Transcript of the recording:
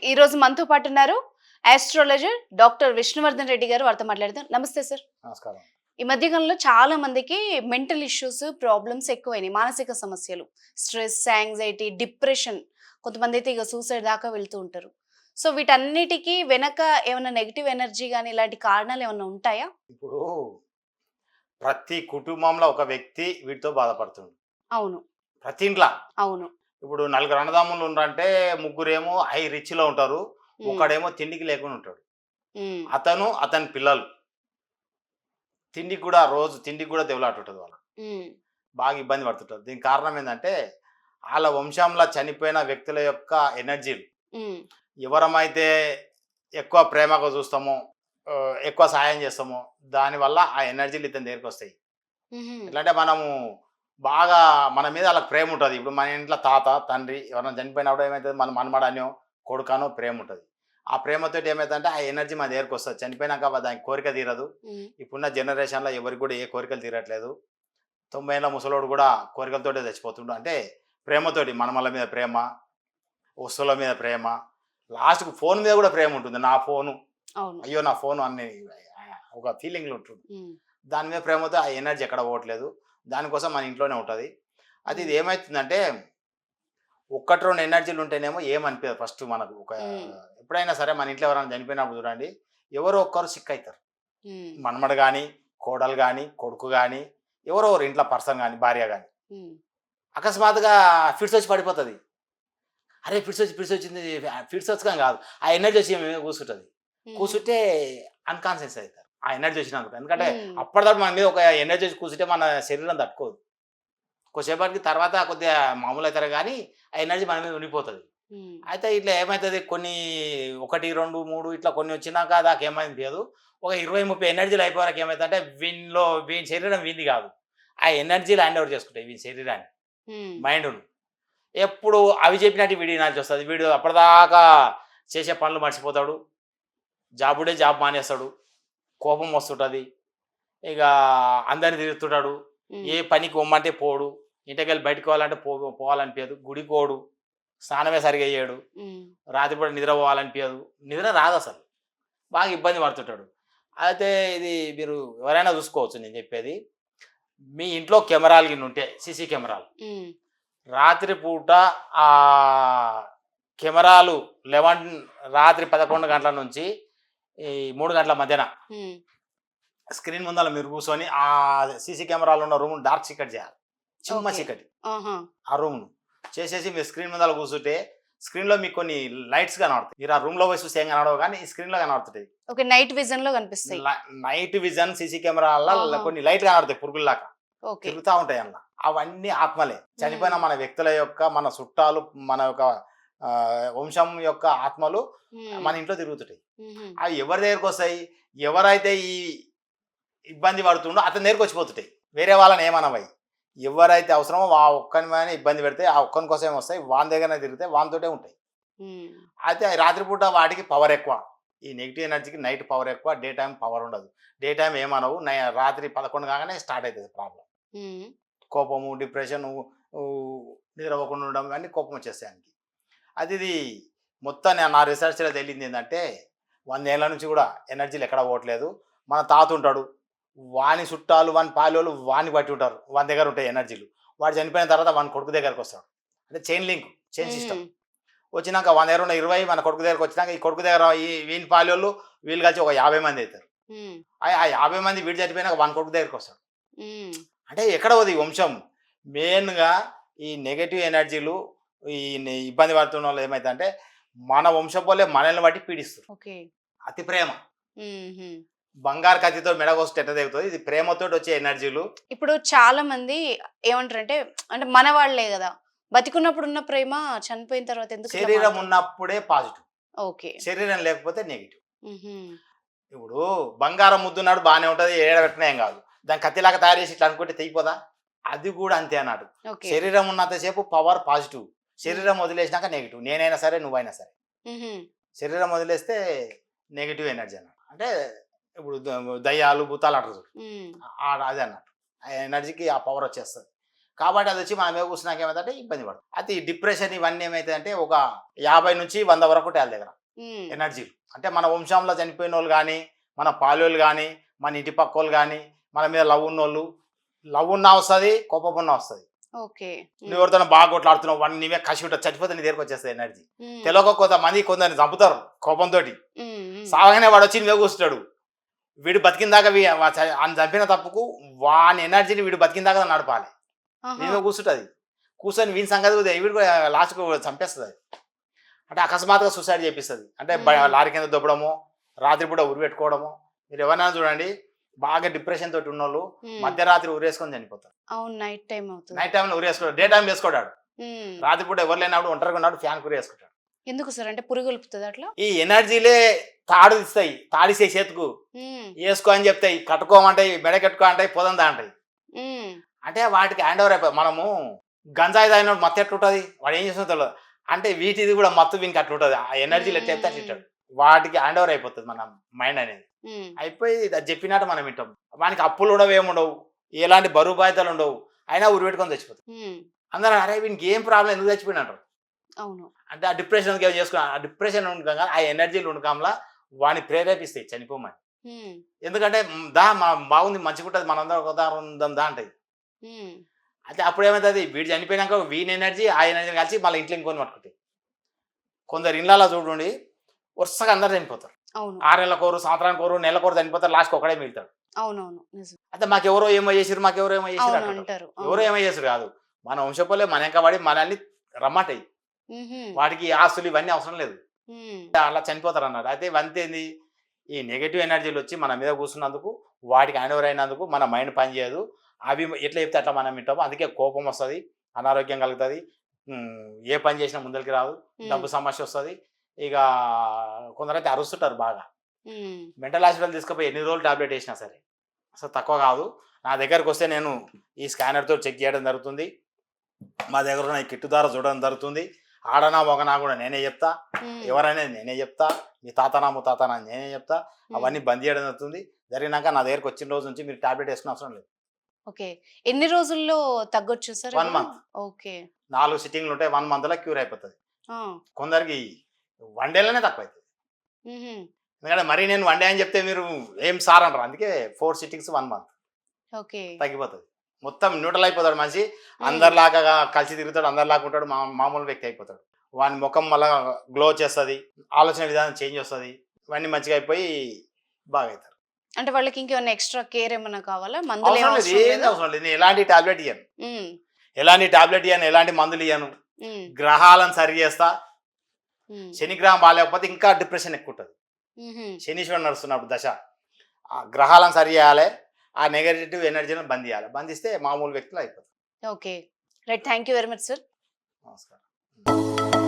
ఈ రోజు మనతో పాటు ఉన్నారు ఆస్ట్రాలజర్ డాక్టర్ విష్ణువర్ధన్ రెడ్డి గారు. వారితో మాట్లాడదాం. నమస్తే సార్. నమస్కారం. ఈ మధ్య కాలంలో చాలా మందికి మెంటల్ ఇష్యూస్, ప్రాబ్లమ్స్ ఎక్కువైనాయి. మానసిక సమస్యలు, స్ట్రెస్, యాంగ్జైటీ, డిప్రెషన్, కొంతమంది అయితే ఇక సూసైడ్ దాకా వెళ్తూ ఉంటారు. సో వీటన్నిటికీ వెనక ఏమైనా నెగిటివ్ ఎనర్జీ కానీ ఇలాంటి కారణాలు ఏమైనా ఉంటాయా? ఇప్పుడు ప్రతి కుటుంబంలో ఒక వ్యక్తి వీటితో బాధపడుతుంది. అవును. ప్రతి ఇంట్లో. అవును. ఇప్పుడు నలుగురు అన్నదమ్ములు ఉన్నారంటే ముగ్గురేమో హై రిచ్‌లో ఉంటారు. ఉమ్, ఒకడేమో తిండికి లేకుండా ఉంటాడు. ఉమ్, అతని పిల్లలు రోజు తిండికి కూడా దెబ్బలాటుంటది వాళ్ళకి. ఉమ్, బాగా ఇబ్బంది పడుతుంటారు. దీనికి కారణం ఏందంటే ఆళ్ళ వంశంలో చనిపోయిన వ్యక్తుల యొక్క ఎనర్జీలు. ఉమ్, ఎవరమైతే ఎక్కువ ప్రేమగా చూస్తామో, ఎక్కువ సహాయం చేస్తామో దానివల్ల ఆ ఎనర్జీలు ఇతని దగ్గరికొస్తాయి. ఉహుం, ఎట్లా అంటే మనము బాగా మన మీద వాళ్ళకి ప్రేమ ఉంటుంది. ఇప్పుడు మన ఇంట్లో తాత, తండ్రి ఎవరైనా చనిపోయినప్పుడు ఏమవుతుంది, మన మనమడనో, కొడుకనో ప్రేమ ఉంటుంది. ఆ ప్రేమతోటి ఏమవుతుందంటే ఆ ఎనర్జీ మన దగ్గరికి వస్తుంది. చనిపోయినాక దానికి కోరిక తీరదు. ఉమ్, ఇప్పుడున్న జనరేషన్లో ఎవరికి కూడా ఏ కోరికలు తీరట్లేదు. 90 ఏళ్ళ ముసలోడు కూడా కోరికలతోటే చచ్చిపోతుండు. అంటే ప్రేమతోటి మనమల మీద ప్రేమ, వస్తువుల మీద ప్రేమ, లాస్ట్‌కు ఫోన్ మీద కూడా ప్రేమ ఉంటుంది. నా ఫోను, అవును. అయ్యో నా ఫోను అన్ని ఒక ఫీలింగ్‌లో ఉంటుంది. ఉమ్, దాని మీద ప్రేమతో ఆ ఎనర్జీ ఎక్కడ పోవట్లేదు. దానికోసం మన ఇంట్లోనే ఉంటుంది. అది ఇది ఏమవుతుందంటే ఒక్కటి రెండు ఎనర్జీలు ఉంటేనేమో ఏమనిపించదు ఫస్ట్ మనకు. ఉమ్, ఎప్పుడైనా సరే మన ఇంట్లో ఎవరైనా చనిపోయినప్పుడు చూడండి, ఎవరో ఒక్కరు సిక్ అవుతారు. ఉమ్, మనమడు కానీ, కోడలు కానీ, కొడుకు కానీ, ఎవరో ఒకరు ఇంట్లో పర్సన్ కానీ, భార్య కానీ ఉమ్, అకస్మాత్తుగా ఫిట్స్ వచ్చి పడిపోతుంది. అరే ఫిట్స్ వచ్చింది, ఫిట్స్ వచ్చుకొని కాదు, ఆ ఎనర్జీ వచ్చి ఏమి కూర్చుంటుంది. ఉమ్, కూర్చుంటే అన్కాన్షియస్ అవుతారు ఆ ఎనర్జీ వచ్చినందుకు. ఎందుకంటే ఉమ్, అప్పటిదాకా మన మీద ఒక ఎనర్జీ వచ్చి కూర్చుంటే మన శరీరం తట్టుకోదు. కొద్దిసేపటికి తర్వాత కొద్దిగా మామూలు అవుతారు కానీ ఆ ఎనర్జీ మన మీద ఉండిపోతుంది. ఉమ్, అయితే ఇట్లా ఏమవుతుంది, కొన్ని 1, 2, 3 ఇట్లా కొన్ని వచ్చినాక దాకా ఏమైంది, ఒక 20, 30 ఎనర్జీలు అయిపోయాక ఏమవుతుందంటే వీని శరీరం వీంది కాదు, ఆ ఎనర్జీలు హ్యాండ్ ఓవర్ చేసుకుంటాయి వీని శరీరాన్ని, ఉమ్, మైండ్ను. ఎప్పుడు అవి చెప్పినట్టు వీడి వినాల్సి వస్తుంది. వీడు అప్పటిదాకా చేసే పనులు మర్చిపోతాడు, జాబ్ మానేస్తాడు, కోపం వస్తుంటుంది, ఇక అందరిని తిరుగుతుంటాడు, ఏ ఉమ్, పనికి పొమ్మంటే పోడు, ఇంటికెళ్ళి బయటకు పోవాలంటే పోవాలనిపించదు, గుడికి పోడు, స్నానమే సరిగా చేయడు, ఉమ్, రాత్రిపూట నిద్ర పోవాలనిపించదు, నిద్ర రాదు అసలు, బాగా ఇబ్బంది పడుతుంటాడు. అయితే ఇది మీరు ఎవరైనా చూసుకోవచ్చు. నేను చెప్పేది, మీ ఇంట్లో కెమెరాలు గిన్ని ఉంటే, సీసీ కెమెరాలు, ఉమ్, రాత్రిపూట ఆ కెమెరాలు 11 రాత్రి 11 గంటల నుంచి ఈ 3 గంటల మధ్యన ఉమ్, స్క్రీన్ ముందర మీరు కూర్చొని ఆ సీసీ కెమెరాలు ఉన్న రూమ్ డార్క్ చీకటి చేయాలి. చిమ్మ ఓకే. చీకటి ఆహా. ఆ రూమ్ను చేసేసి మీరు స్క్రీన్ ముందర కూర్చుంటే స్క్రీన్లో మీకు కొన్ని లైట్స్ కనబడతాయి. మీరు ఆ రూమ్లో పోయి చూస్తే ఏం కనబడవు కానీ ఈ స్క్రీన్లో కనబడుతుంది. ఓకే. నైట్ విజన్ లో కనిపిస్తాయి. నైట్ విజన్ సీసీ కెమెరాల ఆహా. కొన్ని లైట్లు కనబడతాయి, పురుగుల్లాగా ఓకే. తిరుగుతూ ఉంటాయి అలా. అవన్నీ ఆత్మలే, చనిపోయిన మన వ్యక్తుల యొక్క, మన చుట్టాలు, మన యొక్క వంశం యొక్క ఆత్మలు ఉమ్, మన ఇంట్లో తిరుగుతుంటాయి. ఉహుం, అవి ఎవరి దగ్గరికి వస్తాయి, ఎవరైతే ఈ ఇబ్బంది పడుతుండో అతని దగ్గరికి వచ్చిపోతుంటాయి. వేరే వాళ్ళని ఏమనవై, ఎవరైతే అవసరమో ఆ ఒక్కని ఇబ్బంది పెడితే ఆ ఒక్కని కోసం వస్తాయి, వాని దగ్గరనే తిరిగితే వానితోటే ఉంటాయి. ఉమ్, అయితే రాత్రిపూట వాటికి పవర్ ఎక్కువ. ఈ నెగిటివ్ ఎనర్జీకి నైట్ పవర్ ఎక్కువ, డే టైం పవర్ ఉండదు. డే టైం ఏమనవు, రాత్రి 11 కాగానే స్టార్ట్ అవుతుంది ప్రాబ్లం. ఉమ్, కోపము, డిప్రెషన్, నిద్రపోకుండా ఉండడం, ఇవన్నీ కోపం వచ్చేస్తాయి ఆయనకి. అది ఇది మొత్తం నా రీసెర్చ్లో తెలిసింది ఏంటంటే 100 ఏళ్ళ నుంచి కూడా ఎనర్జీలు ఎక్కడ పోవట్లేదు. మన తాత ఉంటాడు, వాని చుట్టాలు, వాని పాలోళ్ళు వాని బట్టి ఉంటారు, వాని దగ్గర ఉంటాయి ఎనర్జీలు. వాడు చనిపోయిన తర్వాత వాని కొడుకు దగ్గరకు వస్తాడు. అంటే చైన్ సిస్టమ్. ఉహుం, వచ్చినాక వాని దగ్గర ఉన్న 20 మన కొడుకు దగ్గరకు వచ్చినాక ఈ కొడుకు దగ్గర వీని పాలోళ్ళు వీళ్ళు కలిసి ఒక 50 మంది అవుతారు. ఉమ్, ఆ 50 మంది వీడు చనిపోయినాక వాని కొడుకు దగ్గరకు వస్తాడు. ఉమ్, అంటే ఎక్కడ పోదు ఈ వంశం. మెయిన్గా ఈ నెగటివ్ ఎనర్జీలు, ఈ ఇబ్బంది పడుతున్న వాళ్ళు ఏమైతుందంటే మన వంశం వల్లే మనల్ని బట్టి పీడిస్తారు. ఓకే. అతి ప్రేమ ఉహుం. బంగారు కత్తితో మెడగొస్తే ఎట్ట తెగుతుంది, ఇది ప్రేమతోటి వచ్చే ఎనర్జీలు. ఇప్పుడు చాలా మంది ఏమంటారంటే, అంటే మన వాళ్ళే కదా, బతికున్నప్పుడు ఉన్న ప్రేమ చనిపోయిన తర్వాత ఎందుకు ఇట్లా శరీరం మారుతుంది? ఉన్నప్పుడే పాజిటివ్, ఓకే. శరీరం లేకపోతే నెగిటివ్. ఉహుం, ఇప్పుడు బంగారం ముద్దున్నాడు బాగానే ఉంటుంది, ఏడబెట్టినా ఏం కాదు, దాని కత్తిలాగా తయారు చేసి ఇట్లా అనుకుంటే తెగిపోదా? అది కూడా అంతే అన్నాడు. ఓకే. శరీరం ఉన్నంతసేపు పవర్ పాజిటివ్, శరీరం వదిలేసినాక నెగిటివ్. నేనైనా సరే, నువ్వైనా సరే, ఉహుం, శరీరం వదిలేస్తే నెగిటివ్ ఎనర్జీ అన్నమాట. అంటే ఇప్పుడు దయ్యాలు, భూతాలు అంటారు చూడు, ఉమ్, అది అన్నట్టు. ఆ ఎనర్జీకి ఆ పవర్ వచ్చేస్తుంది. కాబట్టి అది వచ్చి మన మీద కూర్చున్నాక ఏమైందంటే ఇబ్బంది పడుతుంది. అది డిప్రెషన్ ఇవన్నీ ఏమైతుందంటే ఒక 50 నుంచి 100 వరకు ఉంటాయి వాళ్ళ దగ్గర ఉమ్, ఎనర్జీలు. అంటే మన వంశంలో చనిపోయిన వాళ్ళు కానీ, మన పాలోళ్ళు కానీ, మన ఇంటి పక్క వాళ్ళు కానీ, మన మీద లవ్ ఉన్నోళ్ళు, లవ్ ఉన్నా వస్తుంది, కోపం ఉన్నా వస్తుంది. ఓకే. నువ్వు ఎవరితో బాగా కొట్లాడుతున్నావు, వాడిని నీవే కసి ఉంటుంది, చచ్చిపోతే నీ దగ్గరకు వచ్చేస్తుంది ఎనర్జీ. తెలియక కొంతమంది కొందరిని చంపుతారు కోపంతో. సాగానే వాడు వచ్చి నువ్వే కూర్చుంటాడు. వీడు బతికిన దాకా ఆయన చంపిన తప్పుకు వాని ఎనర్జీని వీడు బతికిన దాకా నడపాలి. నీవే కూర్చుంటుంది. కూర్చొని వీని సంగతి వీడు లాస్ట్కు చంపేస్తుంది అది. అంటే అకస్మాత్తుగా సూసైడ్ చేపిస్తుంది. అంటే లారీ కింద దొబ్బడము, రాత్రిపూట ఉరి పెట్టుకోవడము. మీరు ఎవరైనా చూడండి, బాగా డిప్రెషన్ తోటి ఉన్నోళ్ళు మధ్యరాత్రి ఉరేసుకొని చనిపోతారు. అవును, నైట్ టైం అవుతుంది. నైట్ టైంలో ఉరేసుకోవడం, డే టైం వేసుకోడాడు. రాత్రిపూట ఎవరు లేనప్పుడు ఒంటరిగా ఉన్నాడు, ఫ్యాన్ ఉరి వేసుకుంటాడు. ఎందుకు సార్? అంటే పురుగొలుపుతుంది అట్లా? ఈ ఎనర్జీలే తాడు ఇస్తాయి, తాడిసే చేతుకు వేసుకో అని చెప్తాయి, కట్టుకోమంటాయి, మెడ కట్టుకో అంటాయి, పొదందా అంటాయి. అంటే వాటికి హ్యాండ్ ఓవర్ అయిపోయి మనము గంజాయి తాగిన మత్తు ఎట్లుంటుంది, వాడు ఏం చేస్తుందో తెలియదు. అంటే వీటిది కూడా మత్తు వీనికి అట్లుంటుంది. ఆ ఎనర్జీలు ఎట్లా చెప్తే అట్లా వాటికి హ్యాండ్ ఓవర్ అయిపోతుంది మన మైండ్ అనేది. అయిపోయి అది చెప్పినట్టు మనం వింటాం. వానికి అప్పులు ఉండవు, ఏముండవు, ఎలాంటి బరువు బాధ్యతలు ఉండవు, అయినా ఉరి పెట్టుకొని చచ్చిపోతుంది. అందరూ అరే వీనికి ఏం ప్రాబ్లం, ఎందుకు చచ్చిపోయినట్టు. అవును. అంటే ఆ డిప్రెషన్ చేసుకున్నా, ఆ డిప్రెషన్ ఉండగా ఆ ఎనర్జీలు ఉండకంలా వాడిని ప్రేరేపిస్తాయి చనిపోమని. ఎందుకంటే బాగుంది, మంచిగా ఉంటుంది, మనందరం ఒక ఉందాం దా అంటాయి. అయితే అప్పుడు ఏమవుతుంది, వీడు చనిపోయినాక వీని ఎనర్జీ ఆ ఎనర్జీ కలిసి మళ్ళీ ఇంట్లో ఇంకొని పట్టుకుంటాయి. కొందరు ఇళ్ళలో చూడండి, వరుసగా అందరు చనిపోతారు. 6 నెలల కోరు, సంవత్సరానికి కోరు, నెల కోరు చనిపోతారు, లాస్ట్కి ఒకడే మిగులుతాడు. అవునవును. అయితే మాకెవరో ఏమో చేసారు, మాకెవరో ఏమో చేసారు అంటారు. ఎవరో ఏమో చేసారు కాదు, మన వంశపోలే మన వెనకబడి మనల్ని రమ్మంటాయి. వాటికి ఆస్తులు ఇవన్నీ అవసరం లేదు, అలా చనిపోతారు అన్నాడు. అయితే ఇవంతేంది, ఈ నెగటివ్ ఎనర్జీలు వచ్చి మన మీద కూర్చున్నందుకు, వాటికి హ్యాండ్ ఓవర్ అయినందుకు మన మైండ్ పనిచేయదు. అవి ఎట్లా చెప్తే అట్లా మనం వింటాము. అందుకే కోపం వస్తుంది, అనారోగ్యం కలుగుతుంది, ఏ పని చేసినా ముందరికి రాదు, డబ్బు సమస్య వస్తుంది. ఇక కొందరైతే అరుస్తుంటారు బాగా. మెంటల్ హాస్పిటల్ తీసుకుపోయి ఎన్ని రోజులు టాబ్లెట్ వేసినా సరే అసలు తక్కువ కాదు. నా దగ్గరకు వస్తే నేను ఈ స్కానర్తో చెక్ చేయడం జరుగుతుంది. మా దగ్గర ఉన్న ఈ కిట్టు ద్వారా చూడడం జరుగుతుంది. ఆడనా మొగనా కూడా నేనే చెప్తా, ఎవరైనా నేనే చెప్తా, మీ తాతనా ముతాతనా నేనే చెప్తా. అవన్నీ బంద్ చేయడం జరుగుతుంది. జరిగినాక నా దగ్గరకు వచ్చిన రోజు నుంచి మీరు టాబ్లెట్ వేసుకునే అవసరం లేదు. ఓకే. ఎన్ని రోజుల్లో తగ్గొచ్చు సార్? 1 మంత్. ఓకే. 4 సిట్టింగ్లు ఉంటాయి, 1 మంత్లో క్యూర్ అయిపోతుంది. కొందరికి 1 డేలోనే తక్కువ అవుతుంది. ఎందుకంటే మరి నేను 1 డే అని చెప్తే మీరు ఏం సార్ అంటారు. అందుకే 4 సిట్టింగ్స్ 1 మంత్ తగ్గిపోతుంది. మొత్తం న్యూట్రల్ అయిపోతాడు మనిషి. అందరిలాగా కలిసి తిరుగుతాడు, అందరిలాగా ఉంటాడు, మామూలు వ్యక్తి అయిపోతాడు. వాని ముఖం మళ్ళీ గ్లో చేస్తుంది, ఆలోచన విధానం చేంజ్ వస్తుంది, ఇవన్నీ మంచిగా అయిపోయి బాగా అవుతారు. అంటే వాళ్ళకి ఇంకేమైనా ఎక్స్ట్రా కేర్ ఏమైనా కావాలా? అవసరం లేదు, నేను ఎలాంటి టాబ్లెట్ ఇయ్యను, ఎలాంటి మందులు ఇయ్యను. గ్రహాలను సరి చేస్తా. శని గ్రహం బాగాలేకపోతే ఇంకా డిప్రెషన్ ఎక్కువ ఉంటుంది. శనీశ్వరుడు నడుస్తున్నప్పుడు దశ, ఆ గ్రహాలను సరి చేయాలి, ఆ నెగటివ్ ఎనర్జీని బంద్ చేయాలి. బంధిస్తే మామూలు వ్యక్తులు అయిపోతారు. Okay, right. Thank you very much sir. నమస్కారం.